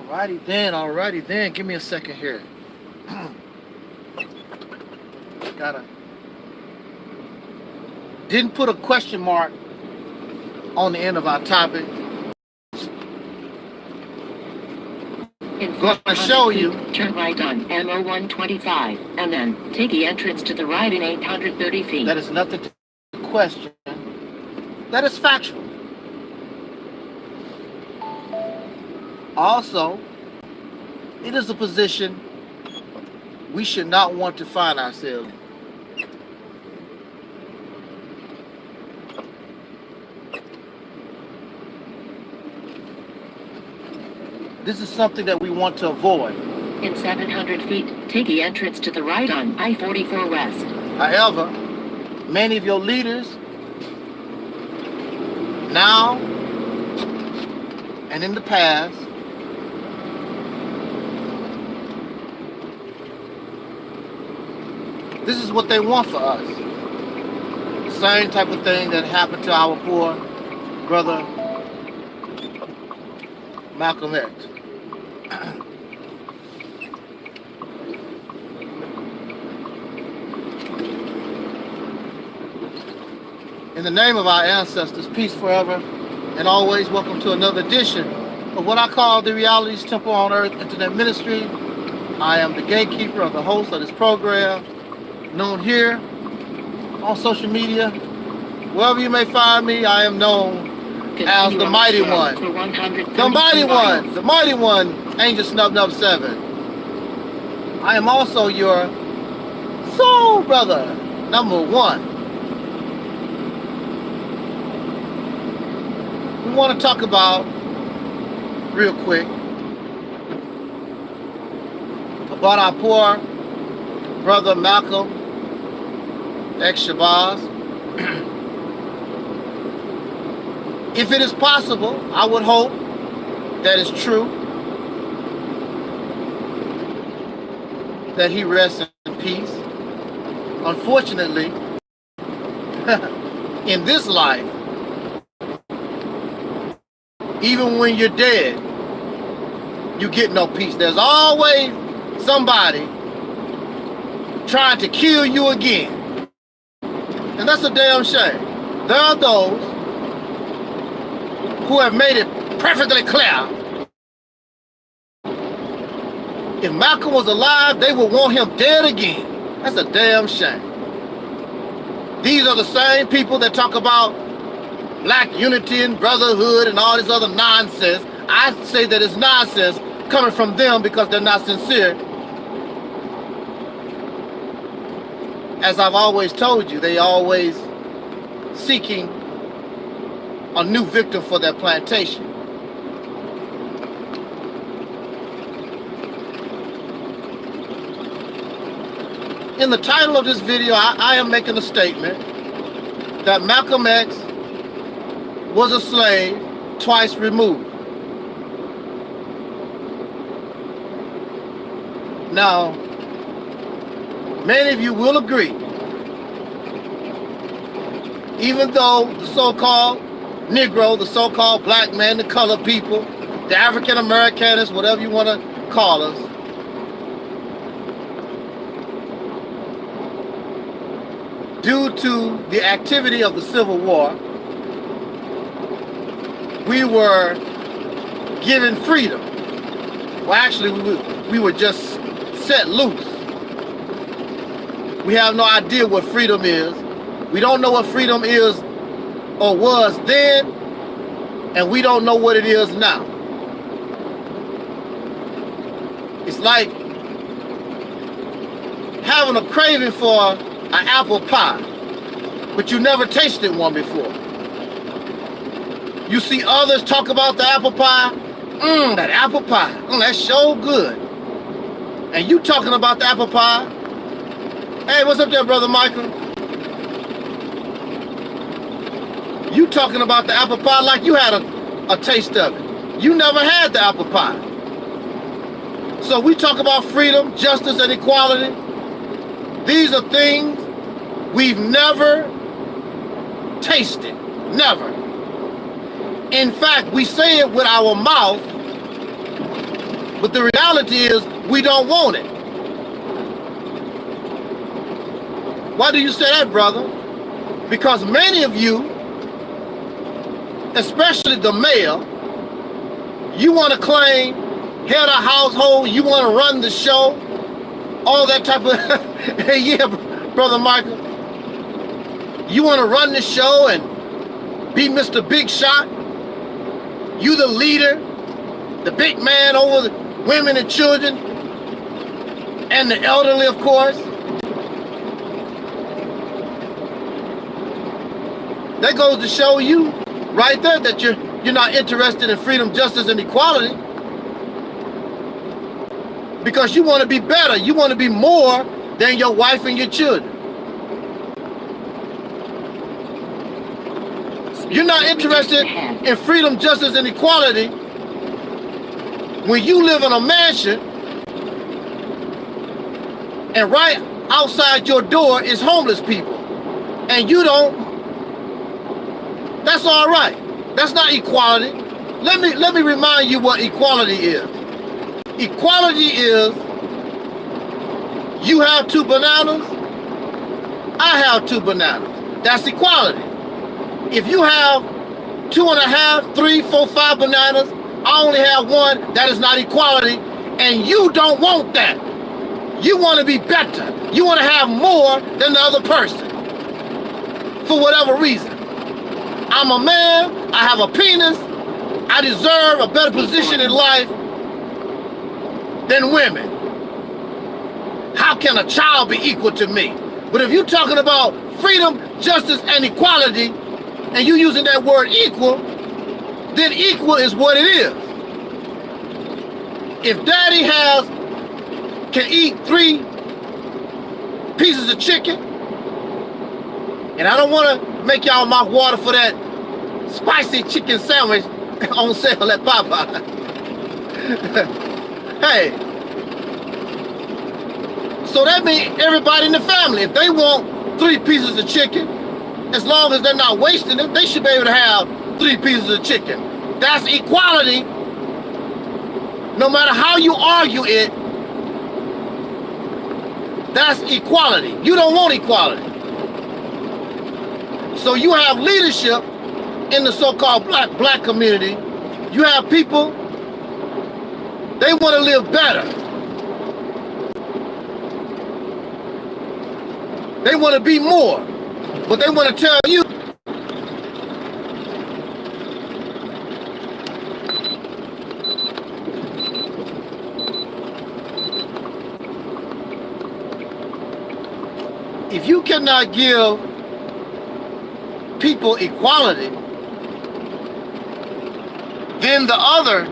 Alrighty then. Give me a second here. Didn't put a question mark on the end of our topic. Going to show you. Turn right on MO 125 and then take the entrance to the right in 830 feet. That is nothing to question. That is factual. Also, it is a position we should not want to find ourselves in. This is something that we want to avoid. In 700 feet, take the entrance to the right on I-44 West. However, many of your leaders now and in the past this is what they want for us. The same type of thing that happened to our poor brother Malcolm X. In the name of our ancestors, peace forever and always. Welcome to another edition of what I call the Reality's Temple on Earth Internet Ministry. I am the gatekeeper of the host of this program, known here on social media. Wherever you may find me, I am known as the Mighty One. The Mighty One, Angel Snub 7. I am also your soul brother, number 1. We want to talk about, real quick, about our poor brother Malcolm X Shabazz. If it is possible, I would hope that it's true, that he rests in peace. Unfortunately, in this life, even when you're dead, you get no peace. There's always somebody trying to kill you again. And that's a damn shame. There are those who have made it perfectly clear. If Malcolm was alive, they would want him dead again. That's a damn shame. These are the same people that talk about black unity and brotherhood and all this other nonsense. I say that it's nonsense coming from them because they're not sincere. As I've always told you, they always seeking a new victim for their plantation. In the title of this video, I am making a statement that Malcolm X was a slave twice removed. Now, many of you will agree, even though the so-called Negro, the so-called black man, the colored people, the African Americans, whatever you want to call us, due to the activity of the Civil War, we were given freedom. Well, actually, we were just set loose. We have no idea what freedom is. We don't know what freedom is or was then, and we don't know what it is now. It's like having a craving for an apple pie, but you never tasted one before. You see others talk about the apple pie. That apple pie, that's so good. And you talking about the apple pie. Hey, what's up there, Brother Micah? You talking about the apple pie like you had a taste of it. You never had the apple pie. So we talk about freedom, justice, and equality. These are things we've never tasted. Never. In fact, we say it with our mouth, But the reality is we don't want it. Why do you say that, brother? Because many of you, especially the male, you want to claim head of household, you want to run the show, all that type of, yeah, brother Micah. You want to run the show and be Mr. Big Shot. You the leader, the big man over the women and children, and the elderly, of course. That goes to show you right there that you're not interested in freedom, justice, and equality, because you want to be better. You want to be more than your wife and your children. You're not interested in freedom, justice, and equality when you live in a mansion and right outside your door is homeless people, and you don't. That's all right. That's not equality. Let me remind you what equality is. Equality is you have 2 bananas, I have 2 bananas. That's equality. If you have 2.5, 3, 4, 5 bananas, I only have 1, that is not equality, and you don't want that. You want to be better. You want to have more than the other person for whatever reason. I'm a man, I have a penis, I deserve a better position in life than women. How can a child be equal to me? But if you're talking about freedom, justice, and equality, and you using that word equal, then equal is what it is. If daddy can eat 3 pieces of chicken, and I don't want to make y'all mouth water for that spicy chicken sandwich on sale at Popeye. Hey, so that means everybody in the family, if they want 3 pieces of chicken, as long as they're not wasting it, they should be able to have 3 pieces of chicken. That's equality. No matter how you argue it, that's equality. You don't want equality. So you have leadership in the so-called black community. You have people, they want to live better. They want to be more. But they want to tell you if you cannot give people equality, then the other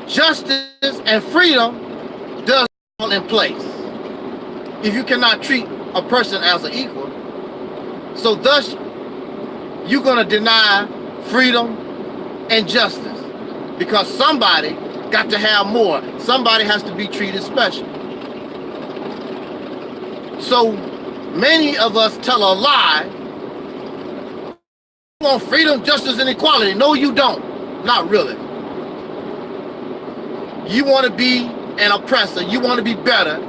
justice and freedom does fall in place. If you cannot treat a person as an equal, so thus you're going to deny freedom and justice, because somebody got to have more. Somebody has to be treated special. So many of us tell a lie. You want freedom, justice, and equality. No, you don't. Not really. You want to be an oppressor. You want to be better.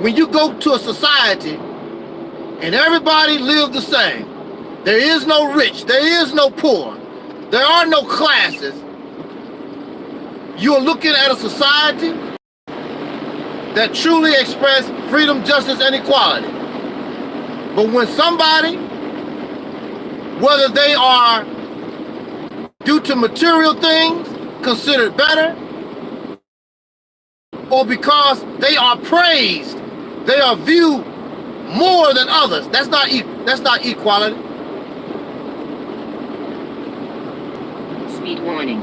When you go to a society and everybody lives the same, there is no rich, there is no poor, there are no classes, you are looking at a society that truly express freedom, justice, and equality. But when somebody, whether they are due to material things considered better, or because they are praised, they are viewed more than others, that's not equality. Speed warning.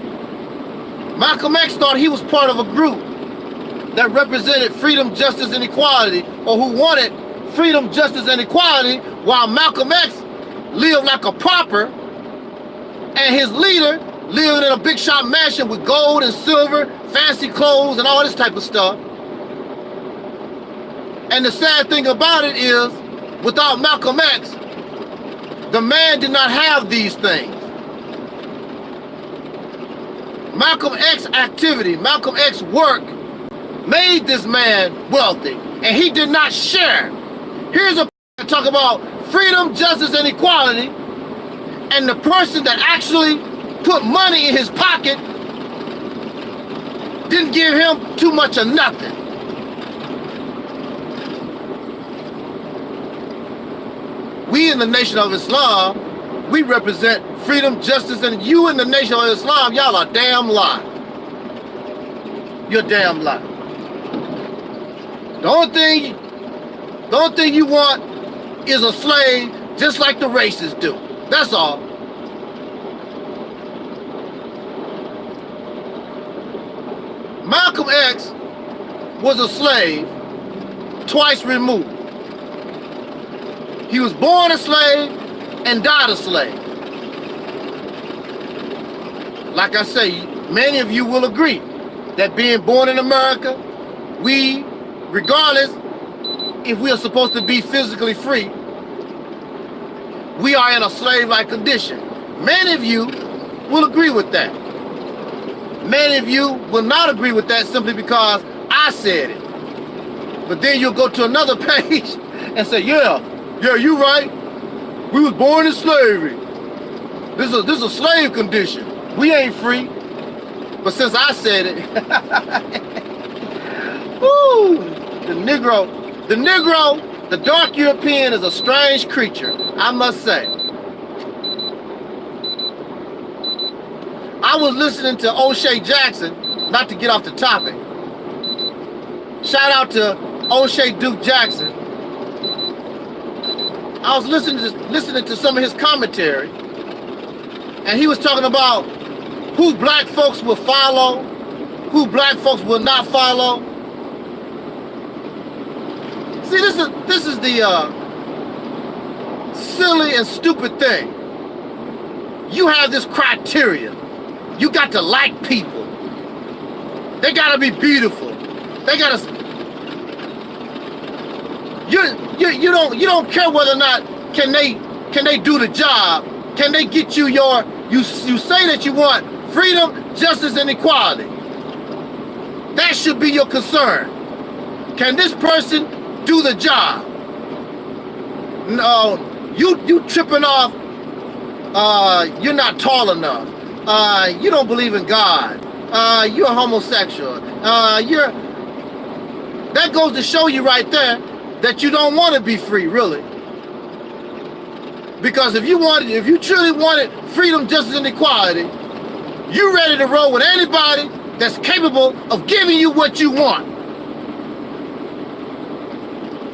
Malcolm X thought he was part of a group that represented freedom, justice, and equality, or who wanted freedom, justice, and equality, while Malcolm X lived like a pauper, and his leader lived in a big shot mansion with gold and silver, fancy clothes, and all this type of stuff. And the sad thing about it is, without Malcolm X, the man did not have these things. Malcolm X activity, Malcolm X work made this man wealthy, and he did not share. Here's a talk about freedom, justice, and equality, and the person that actually put money in his pocket didn't give him too much of nothing. We in the Nation of Islam, we represent freedom, justice, and you in the Nation of Islam, y'all are damn lie. You're damn lie. The only thing you want is a slave, just like the racists do. That's all. Malcolm X was a slave twice removed. He was born a slave and died a slave. Like I say, many of you will agree that being born in America, we, regardless if we are supposed to be physically free, we are in a slave-like condition. Many of you will agree with that. Many of you will not agree with that simply because I said it. But then you'll go to another page and say, yeah, you right. We was born in slavery. This is a slave condition. We ain't free. But since I said it, woo, the Negro, the dark European is a strange creature, I must say. I was listening to O'Shea Jackson, not to get off the topic. Shout out to O'Shea Duke Jackson. I was listening to some of his commentary, and he was talking about who black folks will follow, who black folks will not follow. See, this is the silly and stupid thing. You have this criteria. You got to like people. They gotta be beautiful. They gotta. You don't care whether or not can they do the job. Can they get you your? You say that you want freedom, justice, and equality. That should be your concern. Can this person do the job? No, you tripping off. You're not tall enough. You don't believe in God. You're a homosexual. That goes to show you right there that you don't want to be free, really. Because if you truly wanted freedom, justice, and equality, you're ready to roll with anybody that's capable of giving you what you want.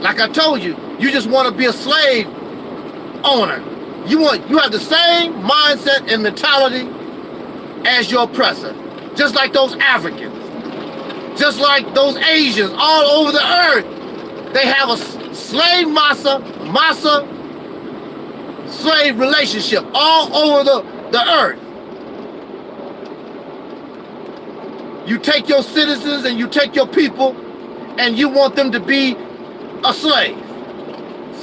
Like I told you, you just want to be a slave owner. You have the same mindset and mentality as your oppressor. Just like those Africans. Just like those Asians all over the earth. They have a slave massa slave relationship all over the earth. You take your citizens and you take your people and you want them to be a slave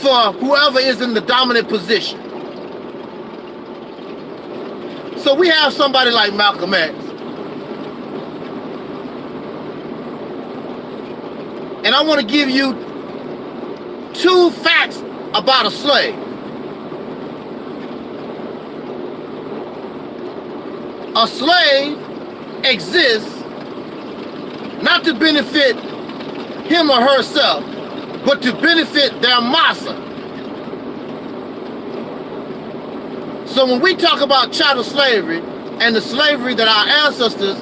for whoever is in the dominant position. So we have somebody like Malcolm X. And I want to give you 2 facts about a slave. A slave exists not to benefit him or herself, but to benefit their massa. So when we talk about chattel slavery and the slavery that our ancestors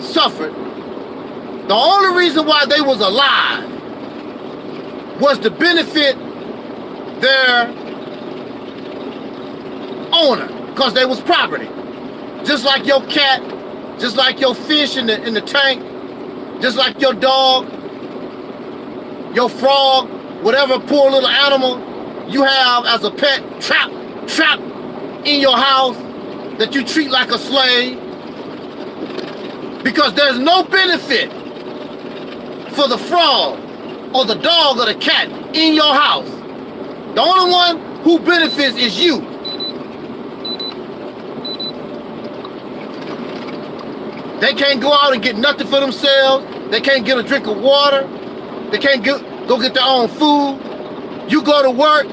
suffered, the only reason why they was alive was to benefit their owner, because they was property. Just like your cat, just like your fish in the tank, just like your dog, your frog, whatever poor little animal you have as a pet trapped in your house that you treat like a slave, because there's no benefit for the frog or the dog or the cat in your house. The only one who benefits is you. They can't go out and get nothing for themselves. They can't get a drink of water. They can't go get their own food. You go to work,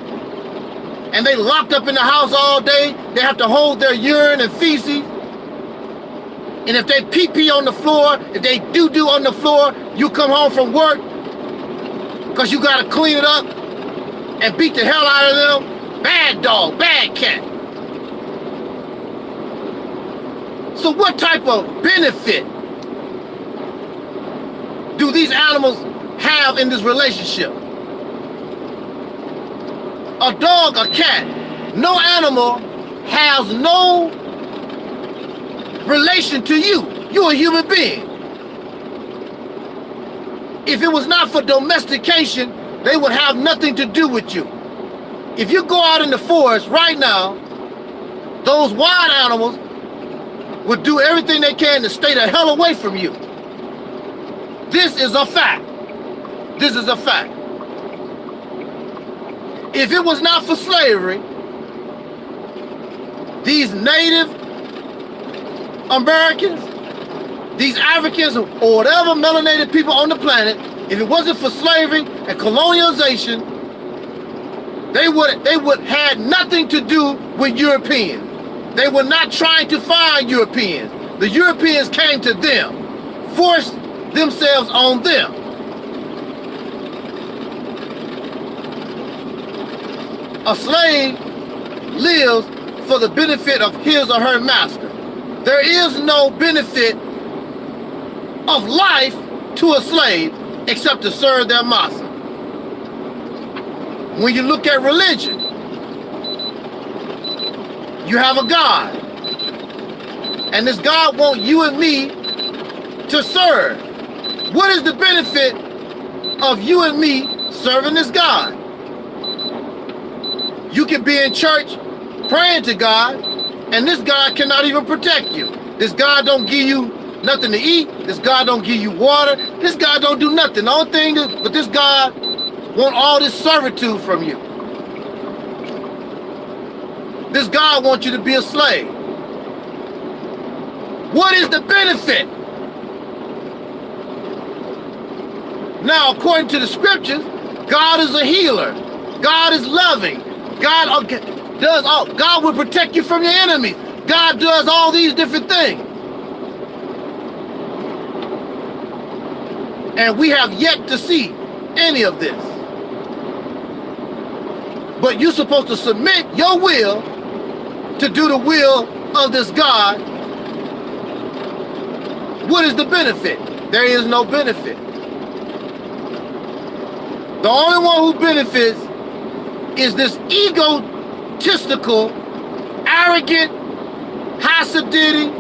and they locked up in the house all day. They have to hold their urine and feces. And if they pee on the floor, if they do on the floor, you come home from work because you got to clean it up and beat the hell out of them. Bad dog, bad cat. So what type of benefit do these animals have in this relationship? A dog, a cat, no animal has no relation to you. You're a human being. If it was not for domestication, they would have nothing to do with you. If you go out in the forest right now, those wild animals would do everything they can to stay the hell away from you. This is a fact. This is a fact. If it was not for slavery, these Native Americans, these Africans, or whatever melanated people on the planet, if it wasn't for slavery and colonialization, they would had nothing to do with Europeans. They were not trying to find Europeans. The Europeans came to them, forced themselves on them. A slave lives for the benefit of his or her master. There is no benefit of life to a slave except to serve their master. When you look at religion, you have a God. And this God wants you and me to serve. What is the benefit of you and me serving this God? You can be in church praying to God, and this God cannot even protect you. This God don't give you nothing to eat. This God don't give you water. This God don't do nothing. The only thing is, but this God wants all this servitude from you. This God wants you to be a slave. What is the benefit? Now, according to the scriptures, God is a healer. God is loving. God does all. God will protect you from your enemies. God does all these different things. And we have yet to see any of this. But you're supposed to submit your will to do the will of this God. What is the benefit? There is no benefit. The only one who benefits is this egotistical, arrogant, Hasidic,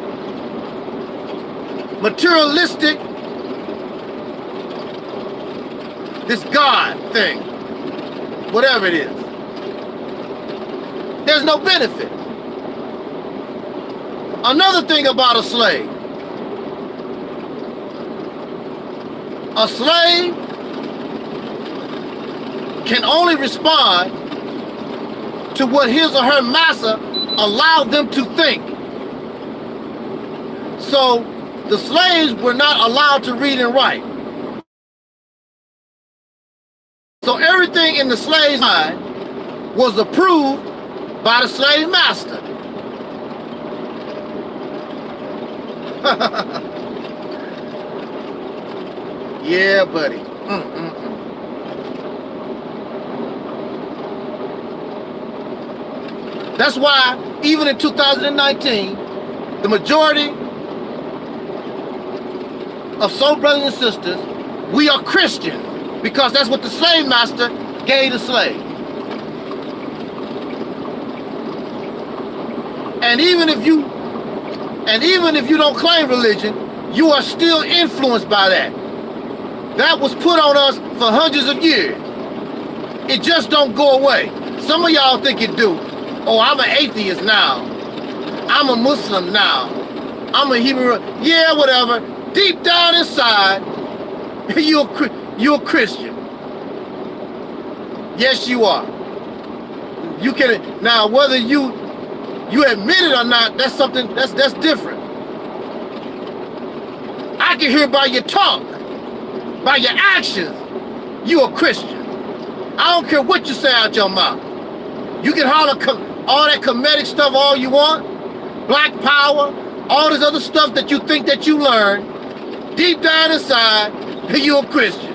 materialistic, this God thing, whatever it is. There's no benefit. Another thing about a slave can only respond to what his or her master allowed them to think. So the slaves were not allowed to read and write. So everything in the slave's mind was approved by the slave master. Yeah, buddy. That's why, even in 2019, the majority of soul brothers and sisters, we are Christian, because that's what the slave master gave the slave. And even if you don't claim religion, you are still influenced by that. That was put on us for hundreds of years. It just don't go away. Some of y'all think it do. Oh, I'm an atheist now. I'm a Muslim now. I'm a Hebrew. Yeah, whatever. Deep down inside, you're a Christian. Yes, you are. You can now, whether you admit it or not, that's something that's different. I can hear by your talk, by your actions, you a Christian. I don't care what you say out your mouth. You can holler all that comedic stuff all you want, black power, all this other stuff that you think that you learned. Deep down inside, you a Christian.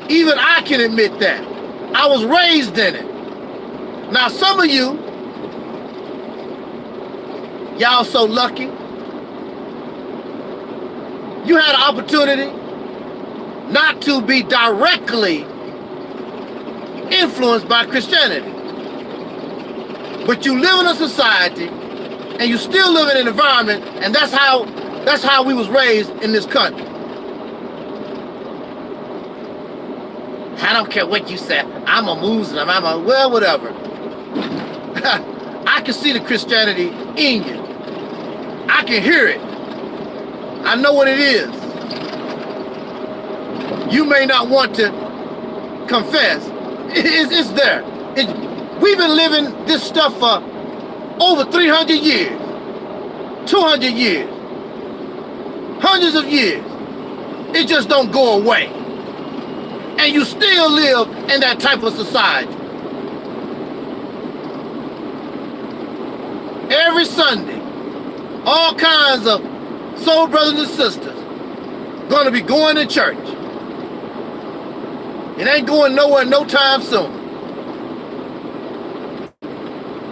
Even I can admit that. I was raised in it. Now some of you, y'all so lucky. You had an opportunity not to be directly influenced by Christianity. But you live in a society and you still live in an environment, and that's how we was raised in this country. I don't care what you say. I'm a Muslim. Well, whatever. I can see the Christianity in you. I can hear it. I know what it is. You may not want to confess. It's there. We've been living this stuff for over 300 years, 200 years, hundreds of years. It just don't go away. And you still live in that type of society. Every Sunday, all kinds of soul brothers and sisters gonna be going to church. It ain't going nowhere no time soon.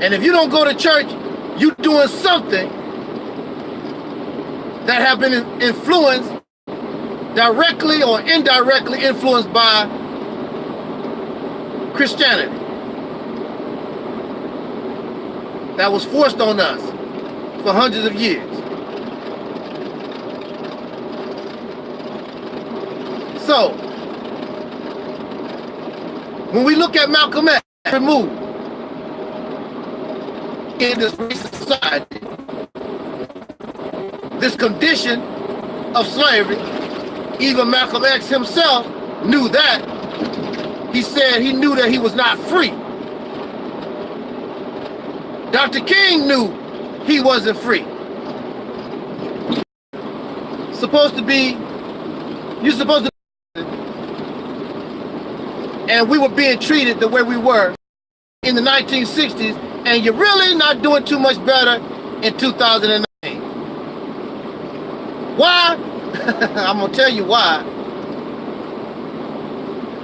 And if you don't go to church, you doing something that have been influenced, directly or indirectly influenced by Christianity. That was forced on us for hundreds of years. So, when we look at Malcolm X removed in this recent society, this condition of slavery, even Malcolm X himself knew that. He said he knew that he was not free. Dr. King knew he wasn't free. You're supposed to, and we were being treated the way we were in the 1960s, and you're really not doing too much better in 2009. Why? I'm gonna tell you why.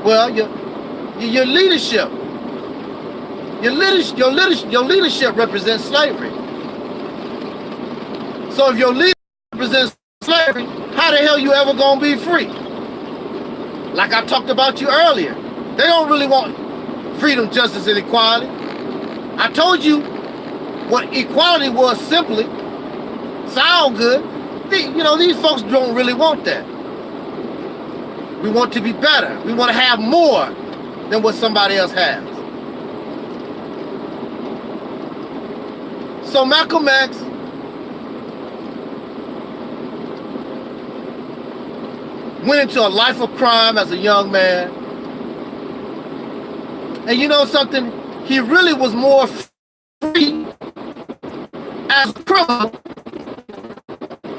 Well, your leadership. Your leadership represents slavery. So if your leadership represents slavery, how the hell you ever gonna be free? Like I talked about you earlier, they don't really want freedom, justice, and equality. I told you what equality was simply. Sound good. These folks don't really want that. We want to be better. We want to have more than what somebody else has. So Malcolm X went into a life of crime as a young man. And you know something? He really was more free as a criminal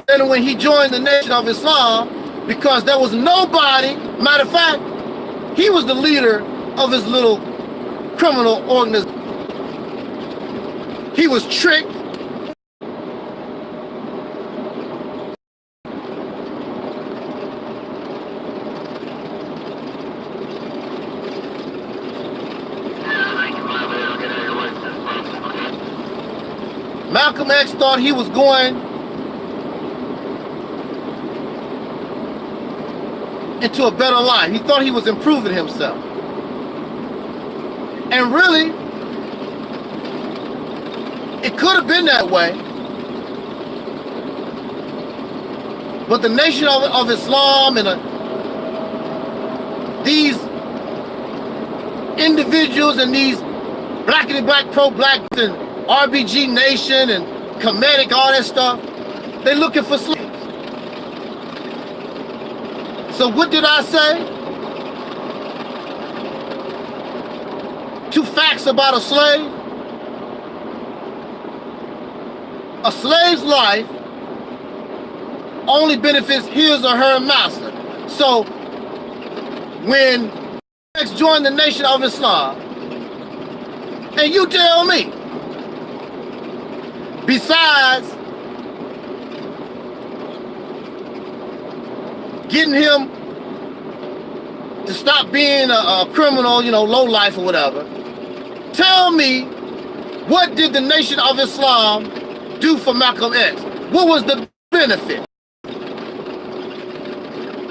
than when he joined the Nation of Islam, because there was nobody. Matter of fact, he was the leader of his little criminal organization. He was tricked. Malcolm X thought he was going into a better life. He thought he was improving himself. And really, it could have been that way. But the Nation of Islam and these individuals and these black pro-black and RBG Nation and Comedic, all that stuff, they're looking for slaves. So what did I say? 2 facts about a slave. A slave's life only benefits his or her master. So when X joined the Nation of Islam, and you tell me, besides getting him to stop being a criminal, you know, low life or whatever, tell me, what did the Nation of Islam do for Malcolm X? What was the benefit?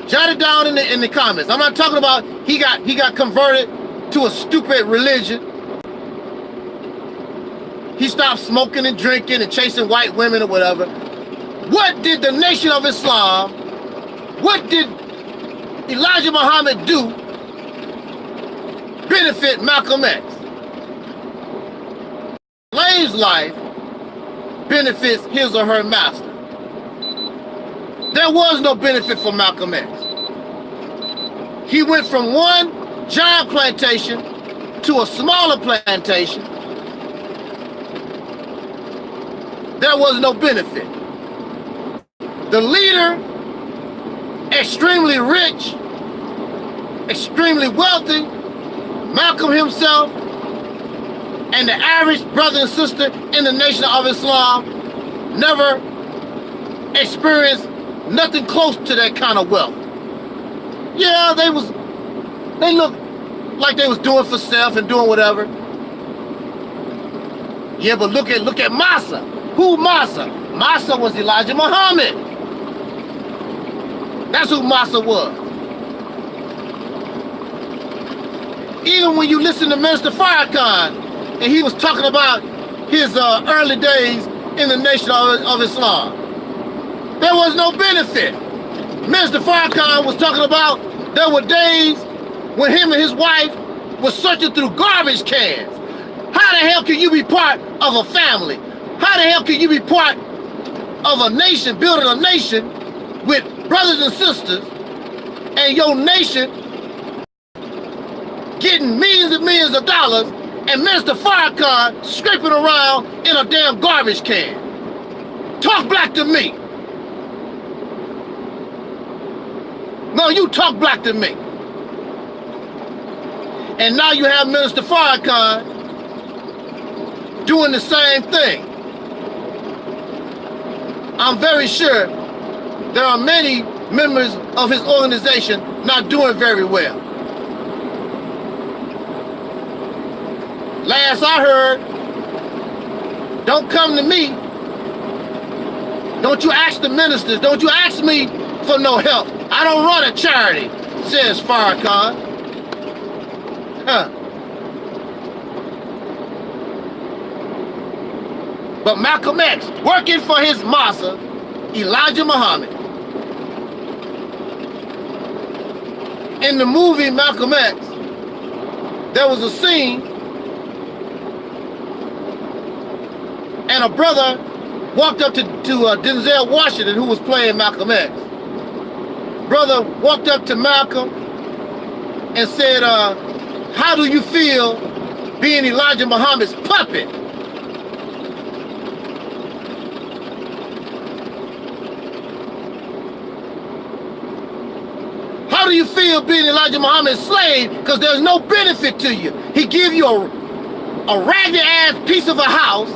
Jot it down in the comments. I'm not talking about he got converted to a stupid religion. He stopped smoking and drinking and chasing white women or whatever. What did the Nation of Islam, what did Elijah Muhammad do benefit Malcolm X? Slave's life benefits his or her master. There was no benefit for Malcolm X. He went from one giant plantation to a smaller plantation. There was no benefit. The leader, extremely rich, extremely wealthy, Malcolm himself, and the average brother and sister in the Nation of Islam never experienced nothing close to that kind of wealth. Yeah, they looked like they was doing for self and doing whatever. Yeah, but look at Massa. Who Massa? Massa was Elijah Muhammad. That's who Massa was. Even when you listen to Minister Farrakhan, and he was talking about his early days in the Nation of Islam, there was no benefit. Mr. Farrakhan was talking about there were days when him and his wife was searching through garbage cans. How the hell can you be part of a family? How the hell can you be part of a nation, building a nation with brothers and sisters, and your nation getting millions and millions of dollars, and Minister Farrakhan scraping around in a damn garbage can? Talk black to me. No, you talk black to me. And now you have Minister Farrakhan doing the same thing. I'm very sure there are many members of his organization not doing very well. Last I heard, don't come to me. Don't you ask the ministers. Don't you ask me for no help. I don't run a charity, says Farrakhan. Huh. But Malcolm X, working for his massa, Elijah Muhammad. In the movie Malcolm X, there was a scene and a brother walked up to Denzel Washington, who was playing Malcolm X. Brother walked up to Malcolm and said, how do you feel being Elijah Muhammad's puppet? How do you feel being Elijah Muhammad's slave? Because there's no benefit to you. He give you a ragged ass piece of a house.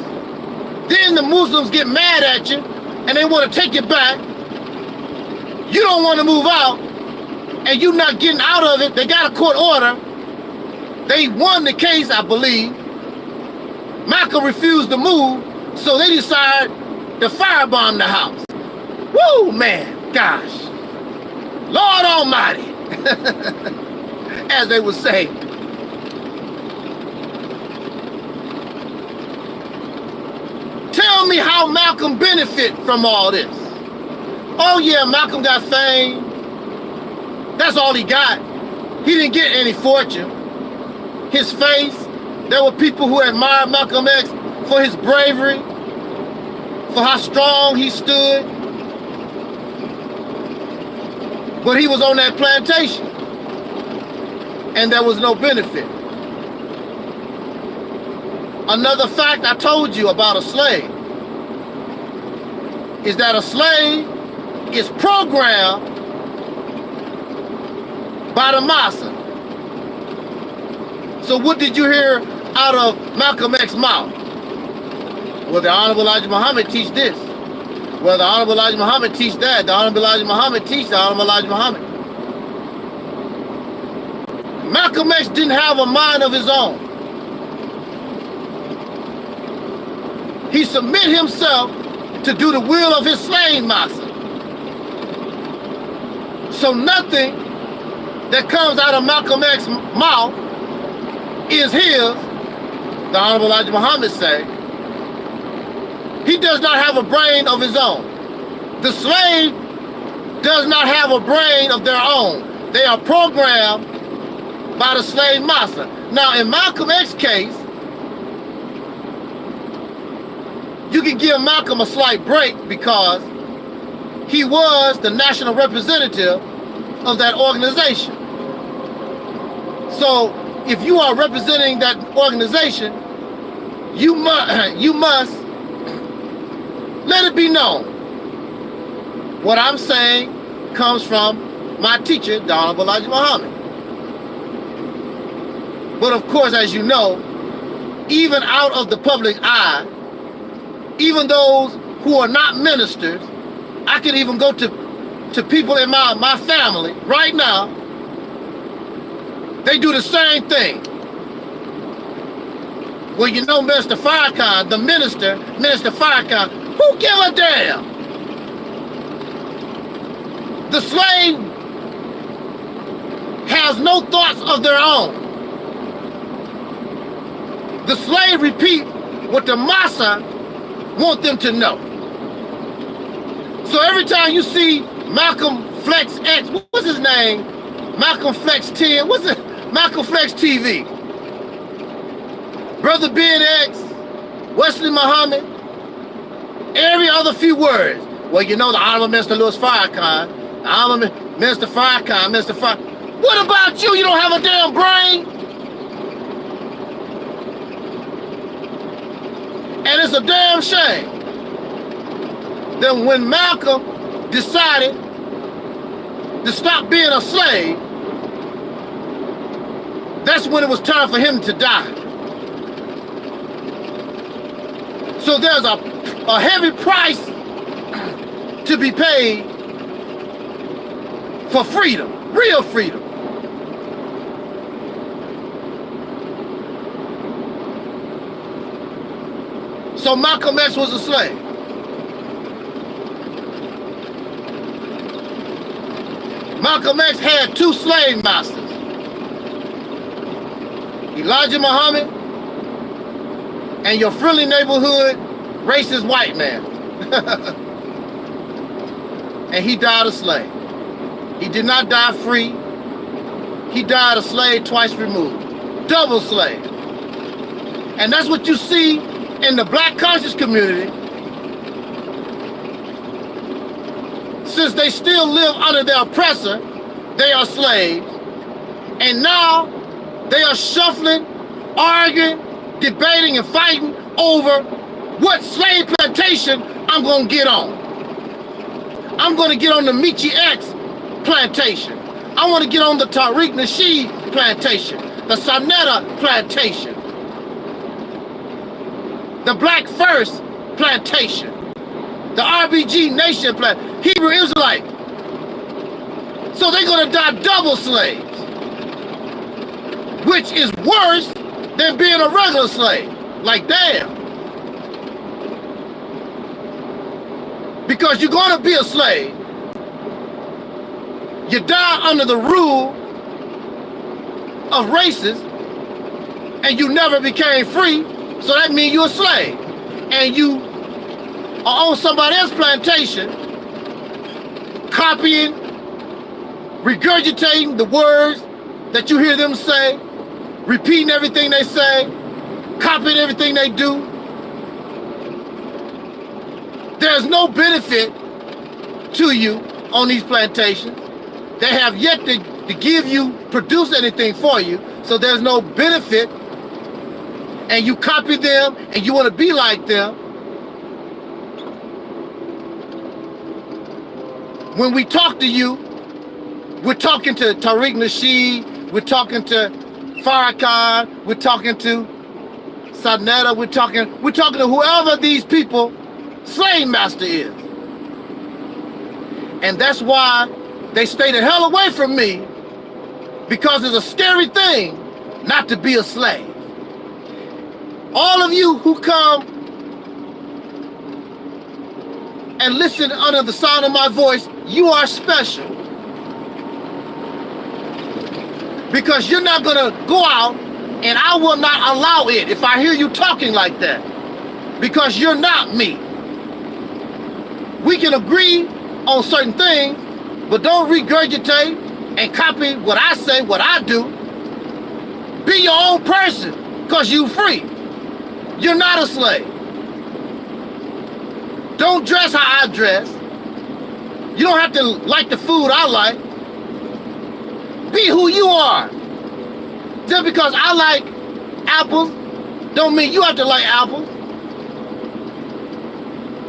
Then the Muslims get mad at you and they want to take it back. You don't want to move out and you're not getting out of it. They got a court order. They won the case, I believe. Malcolm refused to move, so they decided to firebomb the house. Woo, man, gosh. Lord Almighty, as they would say. Tell me how Malcolm benefit from all this. Oh yeah, Malcolm got fame. That's all he got. He didn't get any fortune. His face, there were people who admired Malcolm X for his bravery, for how strong he stood. But he was on that plantation and there was no benefit. Another fact I told you about a slave is that a slave is programmed by the massa. So what did you hear out of Malcolm X's mouth? Well, the Honorable Elijah Muhammad teach this. Well, the Honorable Elijah Muhammad teach that. The Honorable Elijah Muhammad teach the Honorable Elijah Muhammad. Malcolm X didn't have a mind of his own. He submitted himself to do the will of his slave master. So nothing that comes out of Malcolm X's mouth is his, the Honorable Elijah Muhammad say. He does not have a brain of his own. The slave does not have a brain of their own. They are programmed by the slave master. Now, in Malcolm X's case, you can give Malcolm a slight break because he was the national representative of that organization. So, if you are representing that organization, you must let it be known. What I'm saying comes from my teacher, the Honorable Elijah Muhammad. But of course, as you know, even out of the public eye, even those who are not ministers, I could even go to people in my family right now, they do the same thing. Well, you know, Minister Farrakhan, the minister, Minister Farrakhan, who give a damn? The slave has no thoughts of their own. The slave repeat what the massa want them to know. So every time you see Malcolm Flex X, what's his name? Malcolm Flex 10, what's it? Malcolm Flex TV. Brother Ben X, Wesley Muhammad, every other few words. Well, you know the Honorable Minister Louis Farrakhan, the Honorable Minister Farrakhan, Minister Farrakhan. What about you? You don't have a damn brain? And it's a damn shame that when Malcolm decided to stop being a slave, that's when it was time for him to die. So there's a heavy price to be paid for freedom, real freedom. So Malcolm X was a slave. Malcolm X had two slave masters. Elijah Muhammad and your friendly neighborhood racist white man. And he died a slave. He did not die free. He died a slave twice removed. Double slave. And that's what you see in the black conscious community. Since they still live under their oppressor, they are slaves. And now they are shuffling, arguing, debating, and fighting over what slave plantation I'm going to get on. I'm going to get on the Michi X plantation. I want to get on the Tariq Nasheed plantation, the Sonetta plantation, the Black First plantation, the RBG Nation plantation, Hebrew Israelite. So they're going to die double slaves, which is worse than being a regular slave. Like, damn. Because you're going to be a slave. You die under the rule of races, and you never became free, so that means you're a slave. And you are on somebody else's plantation, copying, regurgitating the words that you hear them say, repeating everything they say, copying everything they do. There's no benefit to you on these plantations. They have yet to give you, produce anything for you, so there's no benefit, and you copy them and you want to be like them. When we talk to you, we're talking to Taalik Nasheed, we're talking to Farrakhan, we're talking to Sadnetta, we're talking to whoever these people slave master is. And that's why they stay the hell away from me, because it's a scary thing not to be a slave. All of you who come and listen under the sound of my voice, you are special. Because you're not gonna go out, and I will not allow it if I hear you talking like that. Because you're not me. We can agree on certain things, but don't regurgitate and copy what I say, what I do. Be your own person, because you free. You're not a slave. Don't dress how I dress. You don't have to like the food I like. Be who you are. Just because I like apples, don't mean you have to like apples.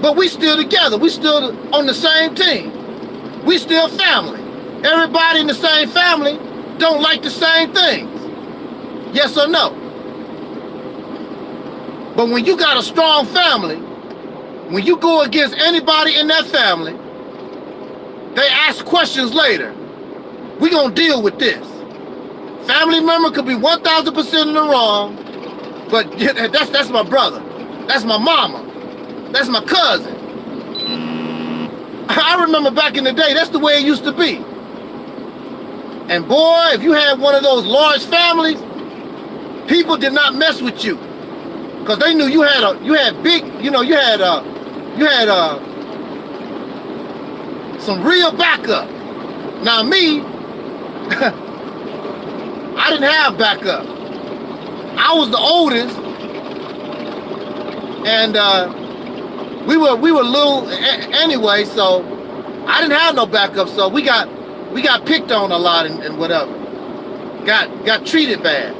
But we still together. We still on the same team. We still family. Everybody in the same family don't like the same things. Yes or no? But when you got a strong family, when you go against anybody in that family, they ask questions later. We gonna deal with this. Family member could be 1,000% in the wrong, but that's my brother. That's my mama. That's my cousin. I remember back in the day, that's the way it used to be. And boy, if you had one of those large families, people did not mess with you, because they knew you had big, you had some real backup. Now me, I didn't have backup. I was the oldest, and we were little anyway, so I didn't have no backup. So we got picked on a lot and whatever. Got treated bad.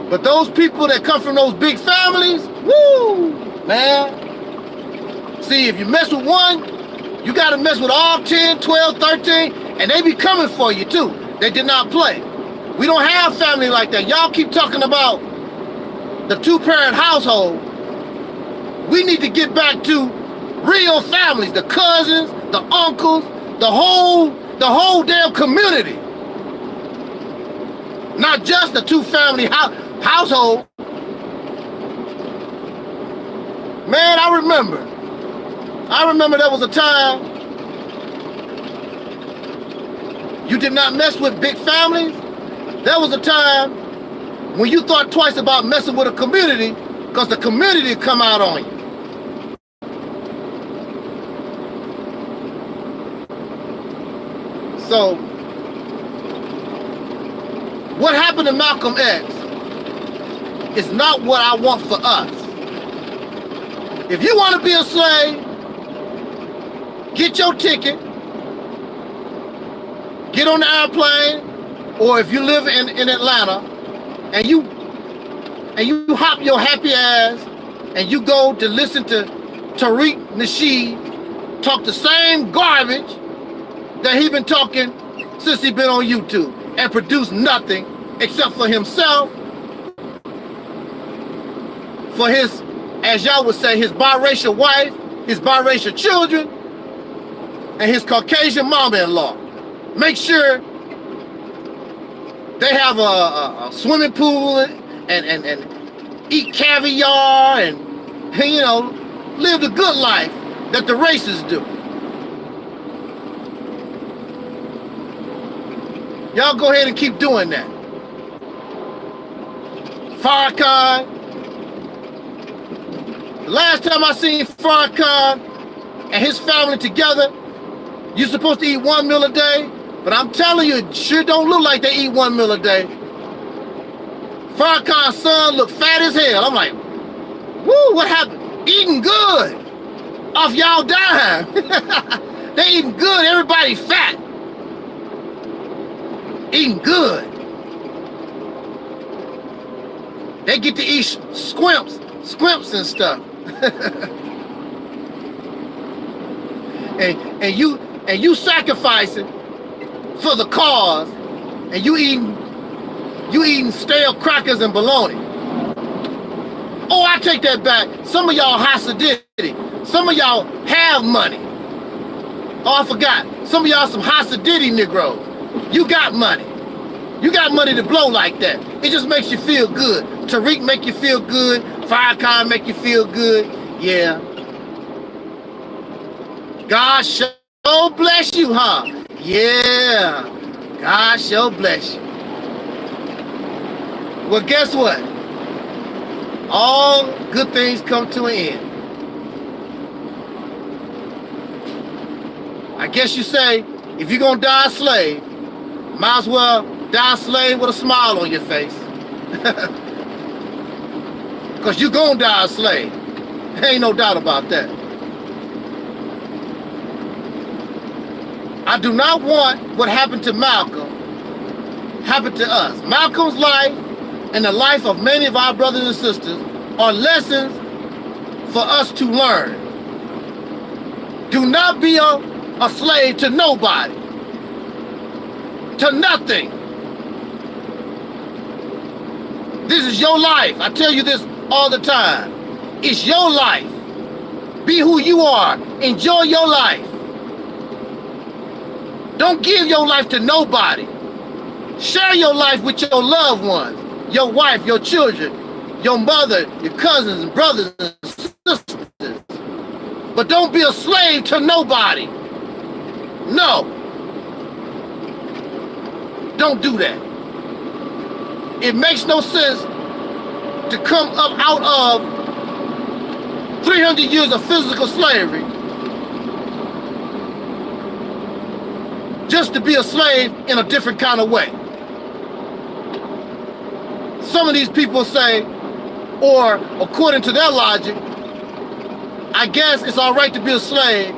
But those people that come from those big families, woo, man. See, if you mess with one, you got to mess with all 10, 12, 13, and they be coming for you too. They did not play. We don't have family like that. Y'all keep talking about the two-parent household. We need to get back to real families, the cousins, the uncles, the whole damn community. Not just the two-family household. Man, I remember there was a time you did not mess with big families. There was a time when you thought twice about messing with a community, because the community come out on you. So, what happened to Malcolm X is not what I want for us. If you want to be a slave, get your ticket, get on the airplane, or if you live in Atlanta, and you hop your happy ass and you go to listen to Taalik Nasheed talk the same garbage that he been talking since he been on YouTube, and produce nothing except for himself, for his, as y'all would say, his biracial wife, his biracial children, and his Caucasian mama-in-law. Make sure they have a swimming pool and eat caviar and live the good life that the racists do. Y'all go ahead and keep doing that. Farrakhan. The last time I seen Farrakhan and his family together, you're supposed to eat 1 meal a day, but I'm telling you, it sure don't look like they eat 1 meal a day. Farrakhan's son looked fat as hell. I'm like, woo, what happened? Eating good off y'all dime. They eating good, everybody fat. Eating good. They get to eat squimps and stuff. and you sacrificing for the cause, and you eating stale crackers and bologna. Oh, I take that back. Some of y'all Hasidity. Some of y'all have money. Oh, I forgot. Some of y'all some Hasidity Negroes. You got money. You got money to blow like that. It just makes you feel good. Taalik make you feel good. Farrakhan make you feel good. Yeah. God sure bless you, huh? Yeah. God sure bless you. Well, guess what? All good things come to an end. I guess you say, if you're gonna die a slave, might as well die a slave with a smile on your face. Because you're gonna die a slave. There ain't no doubt about that. I do not want what happened to Malcolm happen to us. Malcolm's life and the life of many of our brothers and sisters are lessons for us to learn. Do not be a slave to nobody, to nothing. This is your life. I tell you this all the time. It's your life. Be who you are. Enjoy your life. Don't give your life to nobody. Share your life with your loved ones, your wife, your children, your mother, your cousins and brothers and sisters. But don't be a slave to nobody. No. Don't do that. It makes no sense to come up out of 300 years of physical slavery just to be a slave in a different kind of way. Some of these people say, or according to their logic, I guess it's all right to be a slave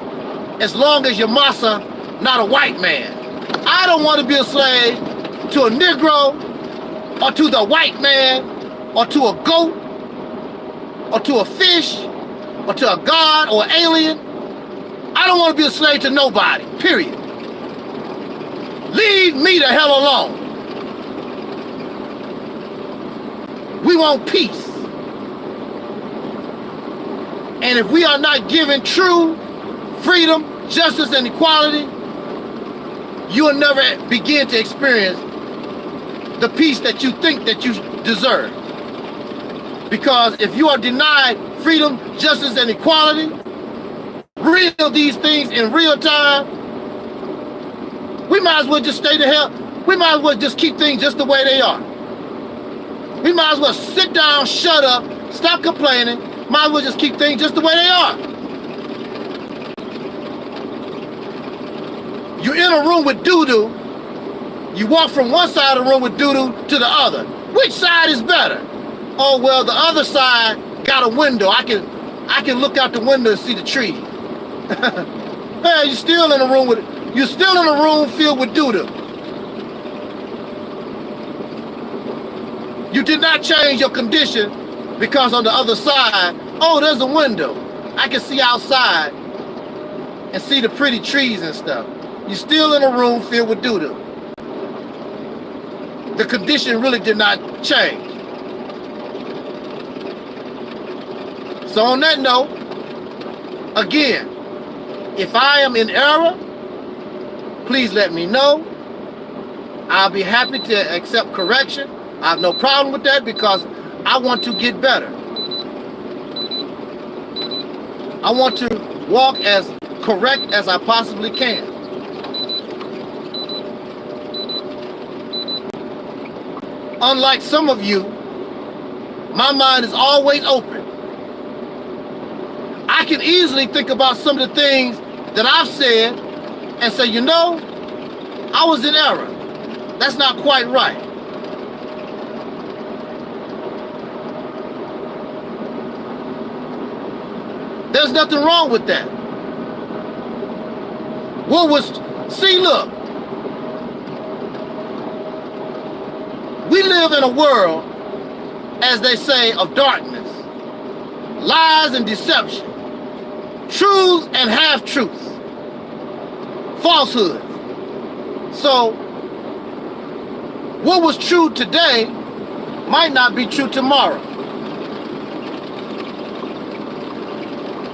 as long as your massa not a white man. I don't want to be a slave to a Negro or to the white man or to a goat or to a fish or to a god or alien. I don't want to be a slave to nobody, period. Leave me the hell alone. We want peace. And if we are not given true freedom, justice, and equality, you will never begin to experience the peace that you think that you deserve. Because if you are denied freedom, justice, and equality, real these things in real time, we might as well just stay the hell, we might as well just keep things just the way they are. We might as well sit down, shut up, stop complaining, might as well just keep things just the way they are. You're in a room with doo-doo, you walk from one side of the room with doo-doo to the other. Which side is better? Oh, well, the other side got a window. I can look out the window and see the tree. Hey, you're still in a room filled with doo-doo. You did not change your condition because on the other side, oh, there's a window. I can see outside and see the pretty trees and stuff. You're still in a room filled with doo-doo. The condition really did not change. So on that note, again, if I am in error, please let me know. I'll be happy to accept correction. I have no problem with that because I want to get better. I want to walk as correct as I possibly can. Unlike some of you, my mind is always open. I can easily think about some of the things that I've said and say, you know, I was in error. That's not quite right. There's nothing wrong with that. See, look. We live in a world, as they say, of darkness, lies and deception, truths and half-truths. falsehoods. So what was true today might not be true tomorrow.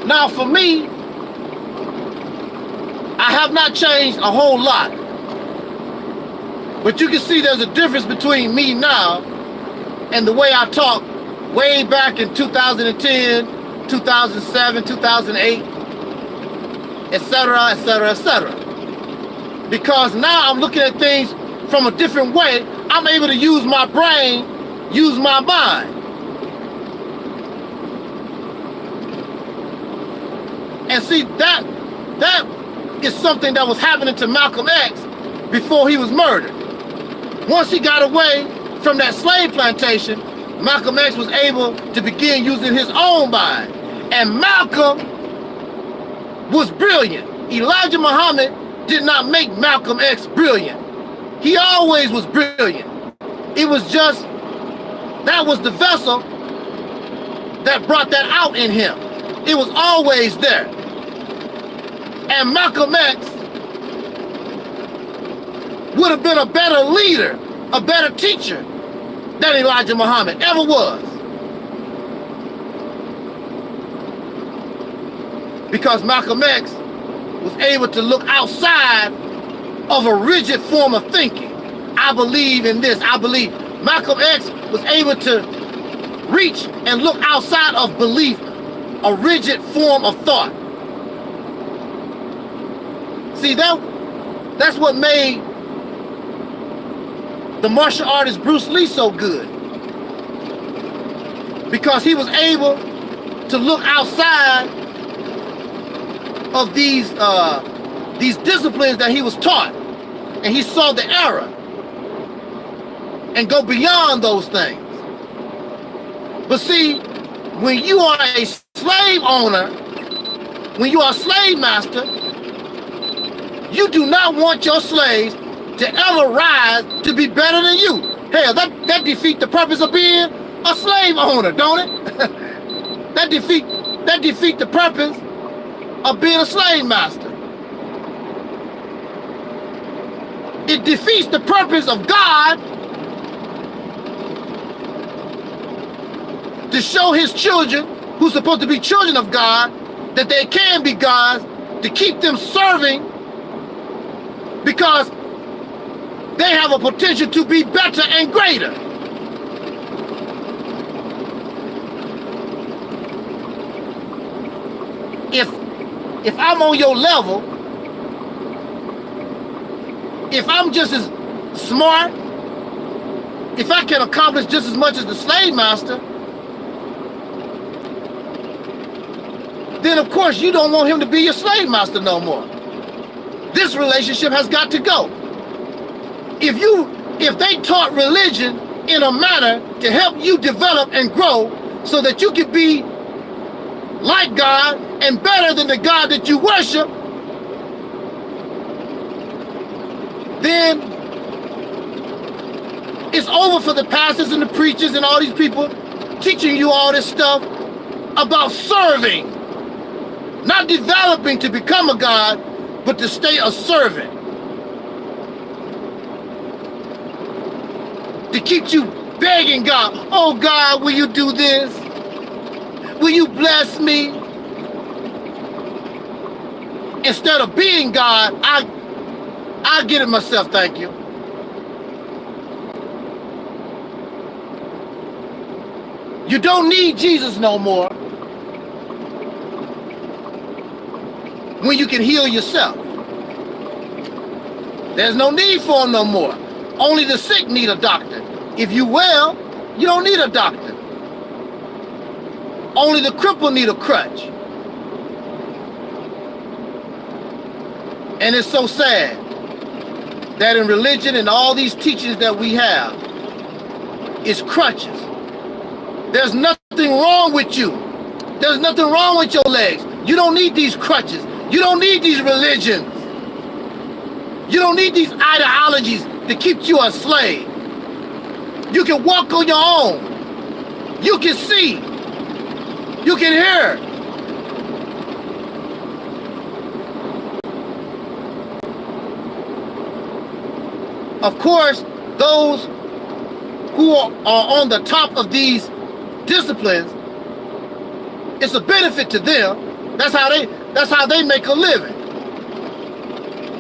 Now for me, I have not changed a whole lot. But you can see there's a difference between me now and the way I talked way back in 2010, 2007, 2008, etc., etc., etc. Because now I'm looking at things from a different way. I'm able to use my brain, use my mind. And see, that is something that was happening to Malcolm X before he was murdered. Once he got away from that slave plantation, Malcolm X was able to begin using his own mind. And Malcolm was brilliant. Elijah Muhammad did not make Malcolm X brilliant. He always was brilliant. It was just, that was the vessel that brought that out in him. It was always there. And Malcolm X would have been a better leader, a better teacher than Elijah Muhammad ever was. Because Malcolm X was able to look outside of a rigid form of thinking. I believe in this, I believe. Malcolm X was able to reach and look outside of belief, a rigid form of thought. See, that's what made the martial artist Bruce Lee so good. Because he was able to look outside of these disciplines that he was taught. And he saw the error. And go beyond those things. But see, when you are a slave owner, when you are a slave master, you do not want your slaves to ever rise to be better than you. Hell, that defeats the purpose of being a slave owner, don't it? that defeats the purpose of being a slave master. It defeats the purpose of God to show his children, who's supposed to be children of God, that they can be gods, to keep them serving, because they have a potential to be better and greater. If I'm on your level, if I'm just as smart, if I can accomplish just as much as the slave master, then of course you don't want him to be your slave master no more. This relationship has got to go. If they taught religion in a manner to help you develop and grow so that you could be like God and better than the God that you worship, then it's over for the pastors and the preachers and all these people teaching you all this stuff about serving, not developing to become a God, but to stay a servant. To keep you begging God, oh God, will you do this? Will you bless me? Instead of being God, I'll get it myself, thank you. You don't need Jesus no more when you can heal yourself. There's no need for him no more. Only the sick need a doctor. If you well, you don't need a doctor. Only the crippled need a crutch. And it's so sad that in religion and all these teachings that we have, it's crutches. There's nothing wrong with you. There's nothing wrong with your legs. You don't need these crutches. You don't need these religions. You don't need these ideologies to keep you a slave. You can walk on your own. You can see. You can hear. Of course, those who are on the top of these disciplines, it's a benefit to them. That's how they make a living.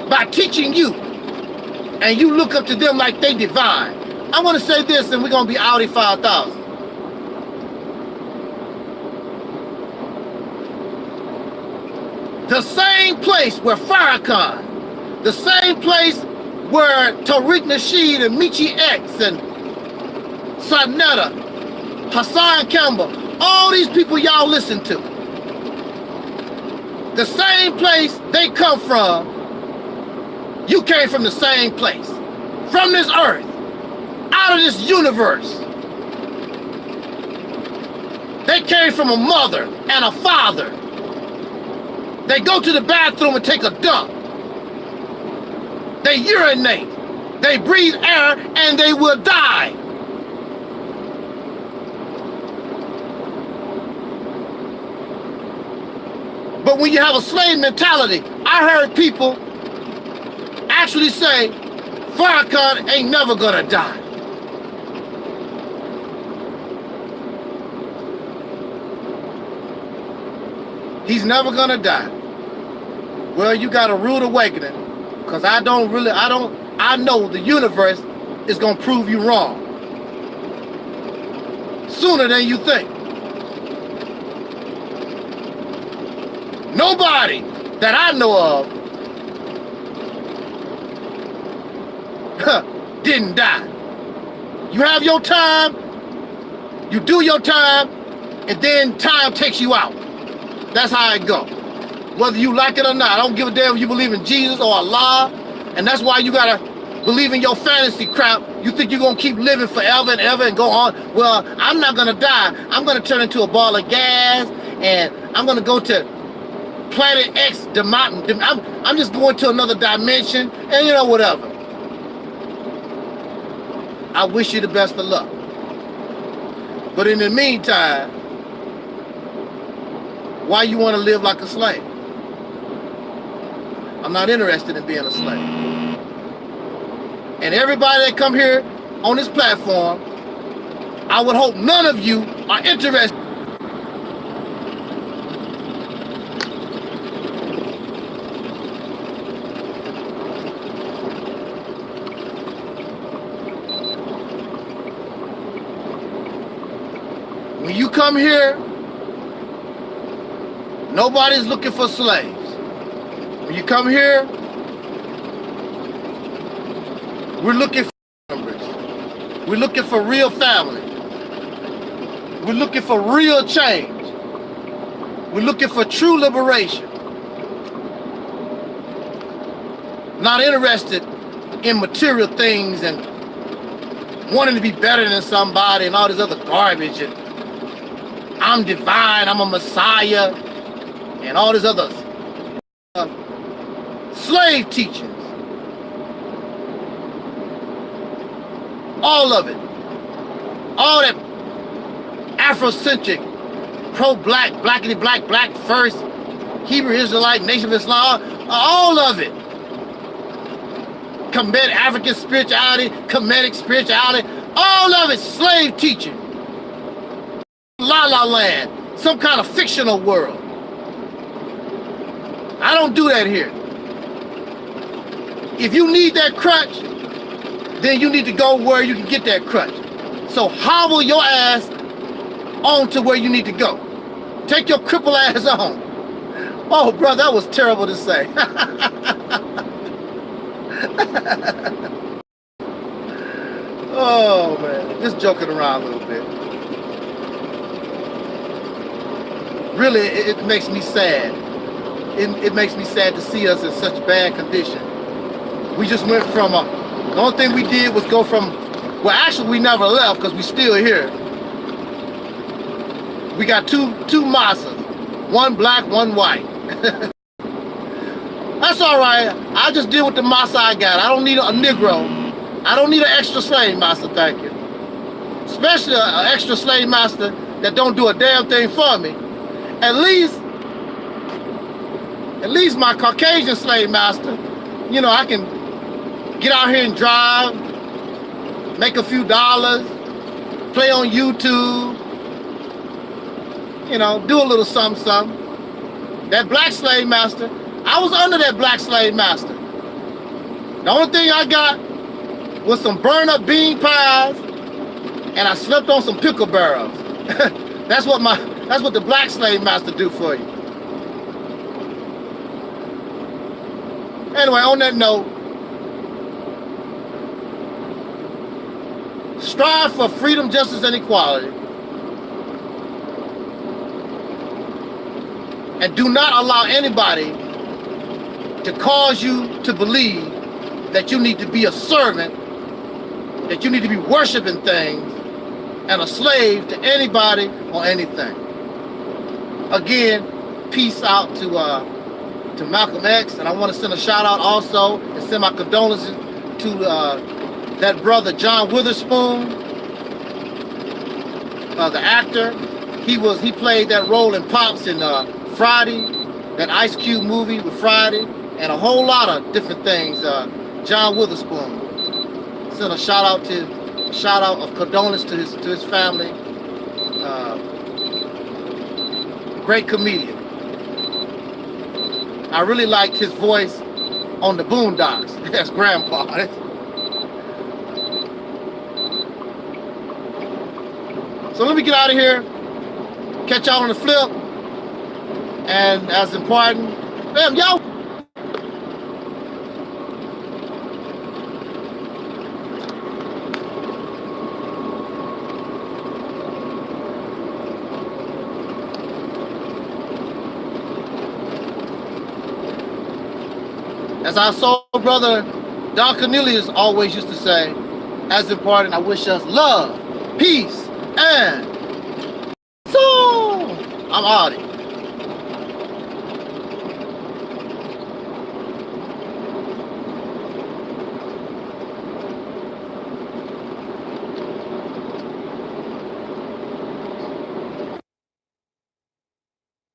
By teaching you. And you look up to them like they divine. I want to say this, and we're going to be Audi 5000. The same place where Farrakhan, the same place where Tariq Nasheed and Michi X and Sarnetta, Hassan Campbell, all these people y'all listen to, the same place they come from, you came from the same place, from this earth, out of this universe. They came from a mother and a father. They go to the bathroom and take a dump. They urinate. They breathe air and they will die. But when you have a slave mentality, I heard people actually say, Farrakhan ain't never gonna die. He's never gonna die. Well, you got a rude awakening, because I know the universe is gonna prove you wrong sooner than you think. Nobody that I know of didn't die. You have your time, you do your time, and then time takes you out. That's how it go. Whether you like it or not. I don't give a damn if you believe in Jesus or Allah. And that's why you gotta believe in your fantasy crap. You think you're gonna keep living forever and ever and go on. Well, I'm not gonna die. I'm gonna turn into a ball of gas and I'm gonna go to planet X. I'm just going to another dimension and whatever. I wish you the best of luck. But in the meantime, why you want to live like a slave? I'm not interested in being a slave. And everybody that come here on this platform, I would hope none of you are interested. When you come here, nobody's looking for slaves. When you come here, we're looking for numbers. We're looking for real family. We're looking for real change. We're looking for true liberation. Not interested in material things and wanting to be better than somebody and all this other garbage. And I'm divine, I'm a messiah, and all this other slave teachings. All of it. All that Afrocentric, pro-black, black first, Hebrew Israelite, Nation of Islam, all of it. Kemetic African spirituality, Kemetic spirituality, all of it slave teaching. La La Land, some kind of fictional world. I don't do that here. If you need that crutch, then you need to go where you can get that crutch. So hobble your ass on to where you need to go. Take your cripple ass on. Oh, brother, that was terrible to say. Oh, man, just joking around a little bit. Really, it makes me sad. It makes me sad to see us in such bad condition. We just went from the only thing we did was go from, well, actually we never left because we still here. We got two Masas, one black, one white. That's all right. I just deal with the Masa I got. I don't need a Negro. I don't need an extra slave master, thank you. Especially an extra slave master that don't do a damn thing for me. At least my Caucasian slave master, I can get out here and drive, make a few dollars, play on YouTube, you know, do a little something, something. That black slave master, I was under that black slave master. The only thing I got was some burned up bean pies, and I slept on some pickle barrels. That's what the black slave master do for you. Anyway, on that note, strive for freedom, justice, and equality. And do not allow anybody to cause you to believe that you need to be a servant, that you need to be worshiping things, and a slave to anybody or anything. Again, peace out to Malcolm X, and I want to send a shout out also and send my condolences to that brother John Witherspoon, the actor. He played that role in Pops in Friday, that Ice Cube movie with Friday, and a whole lot of different things. John Witherspoon. Send a shout out of condolence to his family. Great comedian. I really liked his voice on the Boondocks as Grandpa. So let me get out of here. Catch y'all on the flip. And as important, damn, y'all. As our soul brother Don Cornelius always used to say, as important, I wish us love, peace, and soul. I'm out.